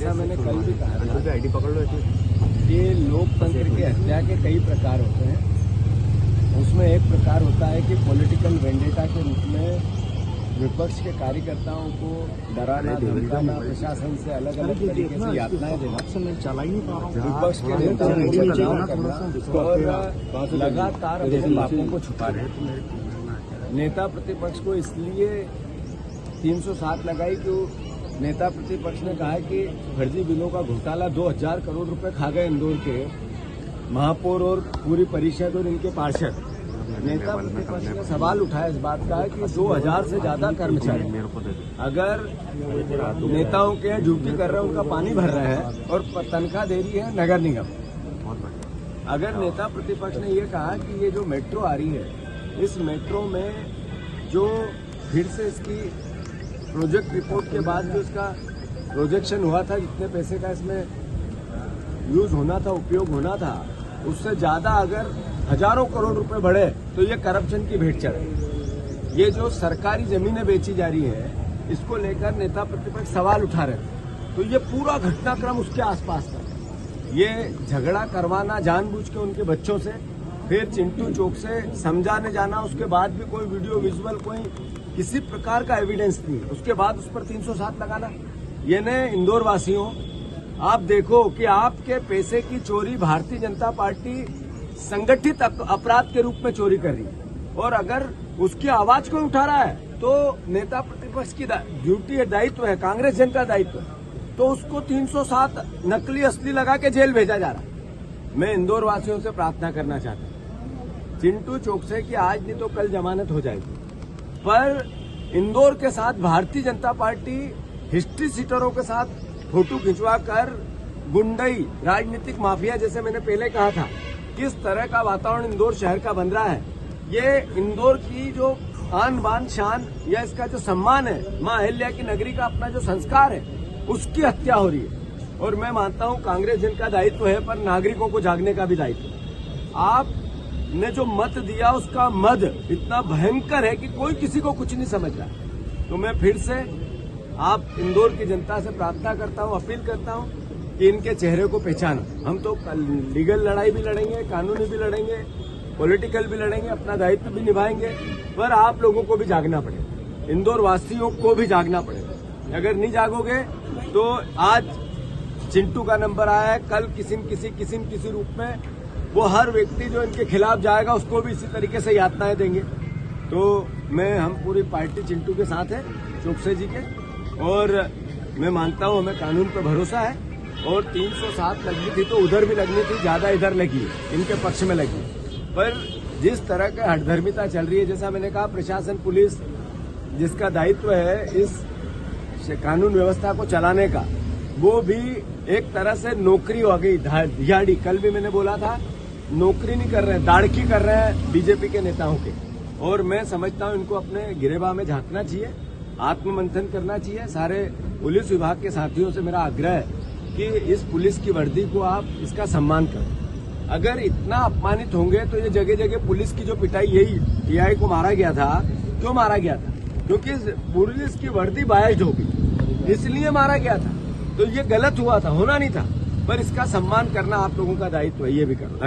जैसा मैंने कल भी कहा था, आईडी पकड़ लो ये लोकतंत्र के हत्या के कई प्रकार होते हैं। उसमें एक प्रकार होता है कि पॉलिटिकल वेंडेटा के रूप में विपक्ष के कार्यकर्ताओं को डराना, धमकाना, प्रशासन से अलग अलग तरीके से यातनाएं देना, विपक्ष के नेताओं को बदनाम करना और लगातार अपने बातों को छुपा रहे। नेता प्रतिपक्ष को इसलिए 307 लगाई कि नेता प्रतिपक्ष ने कहा कि फर्जी बिलों का घोटाला 2000 करोड़ रुपए खा गए इंदौर के महापौर और पूरी परिषद और इनके पार्षद। नेता प्रतिपक्ष ने सवाल उठाया इस बात का कि 2000 से ज्यादा कर्मचारी अगर नेताओं के ड्यूटी कर रहे हैं, उनका पानी भर रहे हैं और तनख्वाह दे रही है नगर निगम। अगर नेता प्रतिपक्ष ने ये कहा कि ये जो मेट्रो आ रही है, इस मेट्रो में जो फिर से इसकी प्रोजेक्ट रिपोर्ट के बाद जो इसका प्रोजेक्शन हुआ था, जितने पैसे का इसमें यूज होना था, उपयोग होना था, उससे ज्यादा अगर हजारों करोड़ रुपए बढ़े तो ये करप्शन की भेंट चढ़े। ये जो सरकारी जमीनें बेची जा रही है, इसको लेकर नेता प्रतिपक्ष सवाल उठा रहे थे। तो ये पूरा घटनाक्रम उसके आसपास था। ये झगड़ा करवाना जानबूझ के उनके बच्चों से, फिर चिंटू चौक से समझाने जाना, उसके बाद भी कोई वीडियो विजुअल, कोई किसी प्रकार का एविडेंस नहीं, उसके बाद उस पर 307 लगाना। ये ने इंदौर वासियों, आप देखो कि आपके पैसे की चोरी भारतीय जनता पार्टी संगठित अपराध के रूप में चोरी कर रही है, और अगर उसकी आवाज कोई उठा रहा है तो नेता प्रतिपक्ष की ड्यूटी है, दायित्व है, कांग्रेस जन का दायित्व है, तो उसको 307 नकली असली लगा के जेल भेजा जा रहा है। मैं इंदौर वासियों से प्रार्थना करना चाहता हूँ, चिंटू चौक से कि आज नहीं तो कल जमानत हो जाएगी, पर इंदौर के साथ भारतीय जनता पार्टी हिस्ट्री सीटरों के साथ फोटो खिंचवा कर गुंडई, राजनीतिक माफिया, जैसे मैंने पहले कहा था, किस तरह का वातावरण इंदौर शहर का बन रहा है। ये इंदौर की जो आन बान शान या इसका जो सम्मान है, मां अहिल्या की नगरी का अपना जो संस्कार है, उसकी हत्या हो रही है। और मैं मानता हूं कांग्रेस जन का दायित्व है, पर नागरिकों को जागने का भी दायित्व है। आपने जो मत दिया, उसका मद इतना भयंकर है कि कोई किसी को कुछ नहीं समझ रहा। तो मैं फिर से आप इंदौर की जनता से प्रार्थना करता हूं, अपील करता हूं कि इनके चेहरे को पहचानो। हम तो लीगल लड़ाई भी लड़ेंगे, कानूनी भी लड़ेंगे, पॉलिटिकल भी लड़ेंगे, अपना दायित्व भी निभाएंगे, पर आप लोगों को भी जागना पड़ेगा, इंदौर वासियों को भी जागना पड़ेगा। अगर नहीं जागोगे तो आज चिंटू का नंबर आया है, कल किसी न किसी रूप में वो हर व्यक्ति जो इनके खिलाफ जाएगा उसको भी इसी तरीके से यातनाएं देंगे। तो हम पूरी पार्टी चिंटू के साथ है, चौकसे जी के, और मैं मानता हूं हमें कानून पर भरोसा है। और 307 लगनी थी तो उधर भी लगनी थी, ज्यादा इधर लगी, इनके पक्ष में लगी। पर जिस तरह का हठधर्मिता चल रही है, जैसा मैंने कहा, प्रशासन, पुलिस, जिसका दायित्व है इस कानून व्यवस्था को चलाने का, वो भी एक तरह से नौकरी हो गई, दिहाड़ी। कल भी मैंने बोला था, नौकरी नहीं कर रहे हैं, दाड़की कर रहे हैं बीजेपी के नेताओं के। और मैं समझता हूं इनको अपने गिरेबान में झांकना चाहिए, आत्ममंथन करना चाहिए। सारे पुलिस विभाग के साथियों से मेरा आग्रह है कि इस पुलिस की वर्दी को आप इसका सम्मान करें। अगर इतना अपमानित होंगे तो ये जगह जगह पुलिस की जो पिटाई, यही टीआई को मारा गया था, क्यों मारा गया था? क्योंकि पुलिस की वर्दी बायस्ड हो गई, इसलिए मारा गया था। तो ये गलत हुआ था, होना नहीं था, पर इसका सम्मान करना आप लोगों का दायित्व है, ये भी करो।